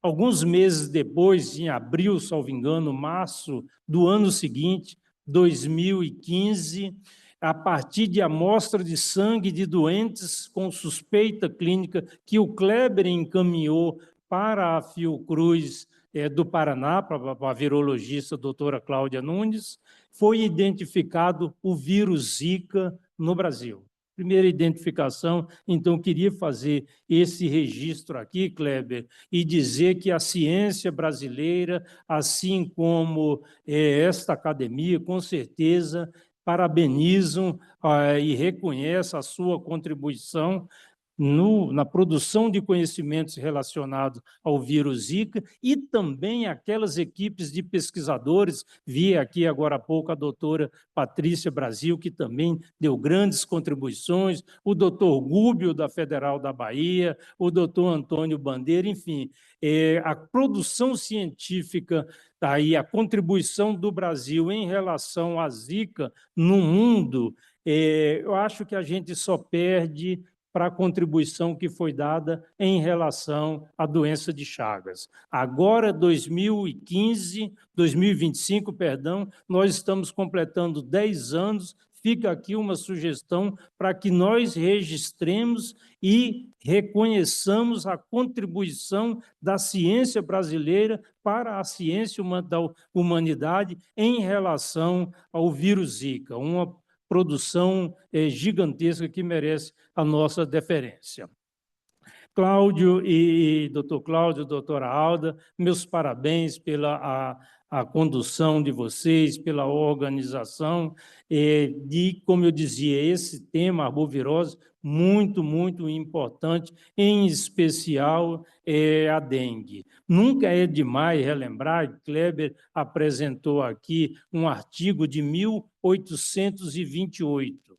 Alguns meses depois, em abril, salvo engano, março do ano seguinte, 2015, a partir de amostra de sangue de doentes com suspeita clínica que o Kleber encaminhou para a Fiocruz do Paraná, para a virologista doutora Cláudia Nunes, foi identificado o vírus Zika no Brasil. Primeira identificação, então, queria fazer esse registro aqui, Kleber, e dizer que a ciência brasileira, assim como esta academia, com certeza, parabenizam e reconhecem a sua contribuição na produção de conhecimentos relacionados ao vírus Zika, e também aquelas equipes de pesquisadores, vi aqui agora há pouco a doutora Patrícia Brasil, que também deu grandes contribuições, o doutor Gúbio, da Federal da Bahia, o doutor Antônio Bandeira, enfim, a produção científica, aí a contribuição do Brasil em relação à Zika no mundo, eu acho que a gente só perde para a contribuição que foi dada em relação à doença de Chagas. Agora, 2025, nós estamos completando 10 anos, fica aqui uma sugestão para que nós registremos e reconheçamos a contribuição da ciência brasileira para a ciência da humanidade em relação ao vírus Zika, uma produção gigantesca que merece a nossa deferência. Cláudio e doutor Cláudio, doutora Alda, meus parabéns pela a condução de vocês, pela organização de, como eu dizia, esse tema, arbovirose, muito, muito importante, em especial a dengue. Nunca é demais relembrar, Kleber apresentou aqui um artigo de 1828,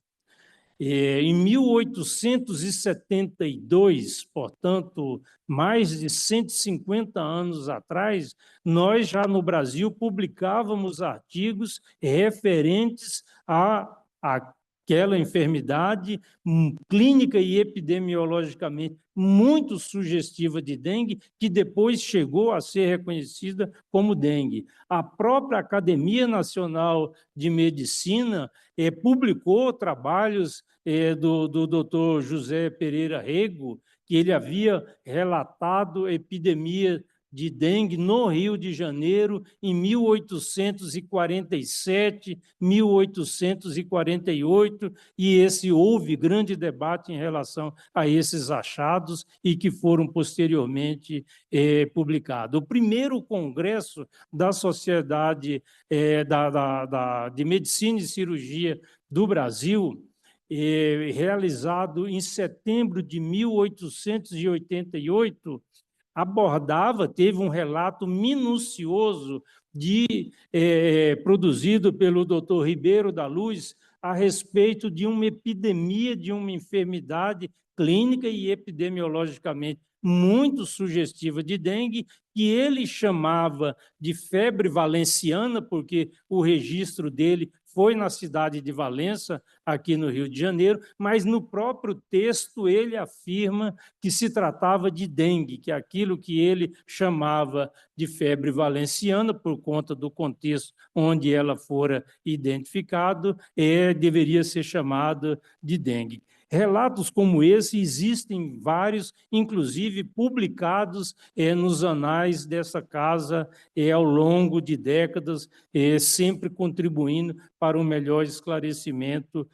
Em 1872, portanto, mais de 150 anos atrás, nós já no Brasil publicávamos artigos referentes àquela enfermidade clínica e epidemiologicamente muito sugestiva de dengue, que depois chegou a ser reconhecida como dengue. A própria Academia Nacional de Medicina publicou trabalhos do Dr. José Pereira Rego, que ele havia relatado epidemia de dengue no Rio de Janeiro em 1847, 1848, e houve grande debate em relação a esses achados e que foram posteriormente publicados. O primeiro congresso da Sociedade de Medicina e Cirurgia do Brasil, realizado em setembro de 1888, teve um relato minucioso produzido pelo Dr. Ribeiro da Luz a respeito de uma epidemia, de uma enfermidade clínica e epidemiologicamente muito sugestiva de dengue, que ele chamava de febre valenciana, porque o registro dele foi na cidade de Valença, aqui no Rio de Janeiro, mas no próprio texto ele afirma que se tratava de dengue, que aquilo que ele chamava de febre valenciana, por conta do contexto onde ela fora identificado, deveria ser chamada de dengue. Relatos como esse existem vários, inclusive publicados nos anais dessa casa ao longo de décadas, sempre contribuindo para um melhor esclarecimento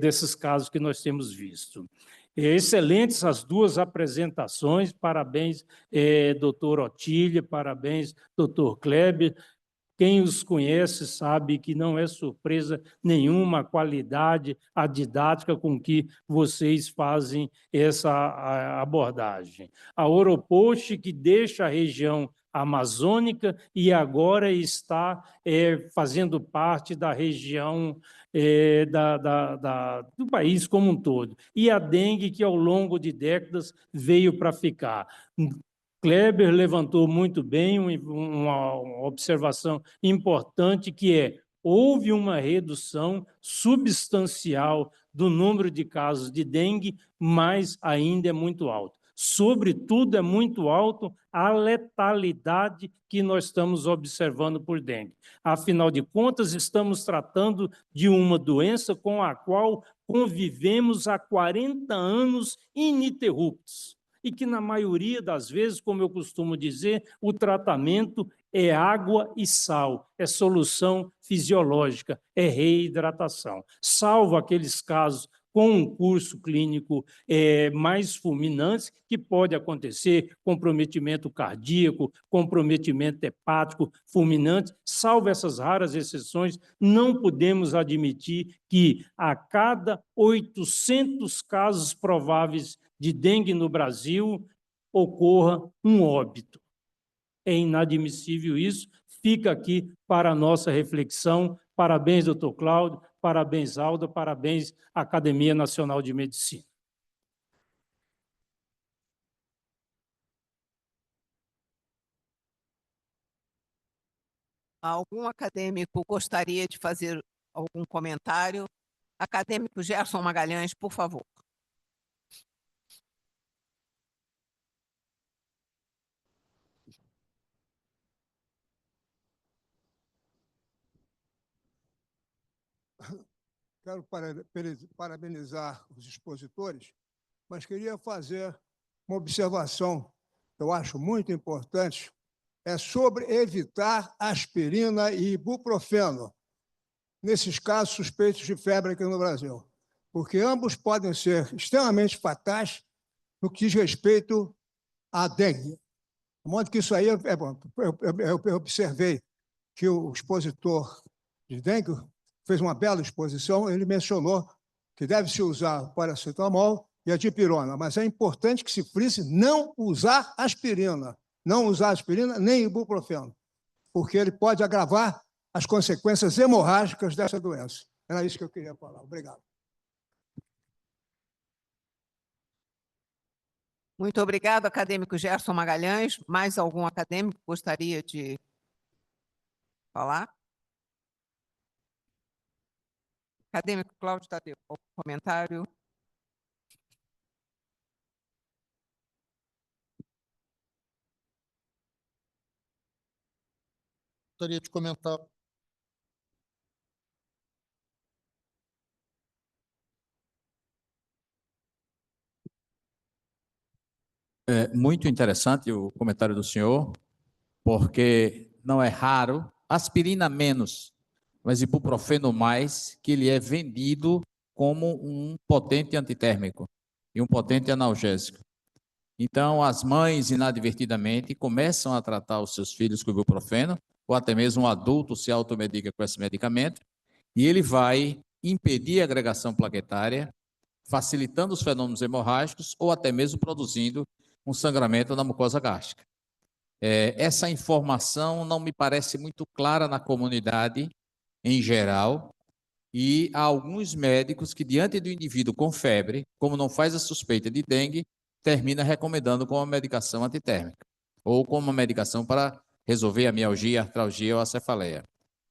desses casos que nós temos visto. Excelentes as duas apresentações, parabéns, doutor Otília, parabéns, doutor Kleber. Quem os conhece sabe que não é surpresa nenhuma a qualidade, a didática com que vocês fazem essa abordagem. A Oropost, que deixa a região amazônica e agora está fazendo parte da região do país como um todo. E a dengue, que ao longo de décadas veio para ficar. Kleber levantou muito bem uma observação importante, que houve uma redução substancial do número de casos de dengue, mas ainda é muito alto. Sobretudo, é muito alto a letalidade que nós estamos observando por dengue. Afinal de contas, estamos tratando de uma doença com a qual convivemos há 40 anos ininterruptos. E que, na maioria das vezes, como eu costumo dizer, o tratamento é água e sal, é solução fisiológica, é reidratação. Salvo aqueles casos com um curso clínico mais fulminante, que pode acontecer comprometimento cardíaco, comprometimento hepático fulminante, salvo essas raras exceções, não podemos admitir que a cada 800 casos prováveis de dengue no Brasil ocorra um óbito. É inadmissível isso, fica aqui para a nossa reflexão. Parabéns, doutor Cláudio, parabéns, Alda, parabéns, Academia Nacional de Medicina. Algum acadêmico gostaria de fazer algum comentário? Acadêmico Gerson Magalhães, por favor. Quero parabenizar os expositores, mas queria fazer uma observação que eu acho muito importante, sobre evitar aspirina e ibuprofeno nesses casos suspeitos de febre aqui no Brasil, porque ambos podem ser extremamente fatais no que diz respeito à dengue. De modo que isso aí é bom. Eu observei que o expositor de dengue fez uma bela exposição, ele mencionou que deve-se usar paracetamol e a dipirona, mas é importante que se frise não usar aspirina, nem ibuprofeno, porque ele pode agravar as consequências hemorrágicas dessa doença. Era isso que eu queria falar. Obrigado. Muito obrigado, acadêmico Gerson Magalhães. Mais algum acadêmico gostaria de falar? Acadêmico Cláudio Tadeu, algum comentário? Gostaria de comentar. É muito interessante o comentário do senhor, porque não é raro, aspirina menos, mas ibuprofeno mais, que ele é vendido como um potente antitérmico e um potente analgésico. Então, as mães, inadvertidamente, começam a tratar os seus filhos com ibuprofeno, ou até mesmo um adulto se automedica com esse medicamento, e ele vai impedir a agregação plaquetária, facilitando os fenômenos hemorrágicos, ou até mesmo produzindo um sangramento na mucosa gástrica. Essa informação não me parece muito clara na comunidade em geral, e há alguns médicos que, diante do indivíduo com febre, como não faz a suspeita de dengue, termina recomendando como uma medicação antitérmica, ou como uma medicação para resolver a mialgia, a artralgia ou a cefaleia.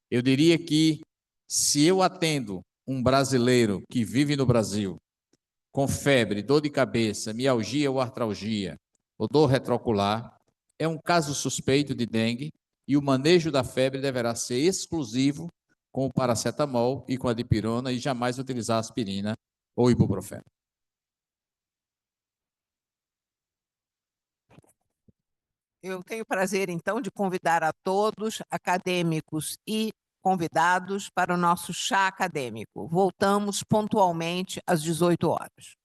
Eu diria que, se eu atendo um brasileiro que vive no Brasil com febre, dor de cabeça, mialgia ou artralgia, ou dor retrocular, é um caso suspeito de dengue e o manejo da febre deverá ser exclusivo com o paracetamol e com a dipirona e jamais utilizar aspirina ou ibuprofeno. Eu tenho o prazer, então, de convidar a todos, acadêmicos e convidados, para o nosso chá acadêmico. Voltamos pontualmente às 18 horas.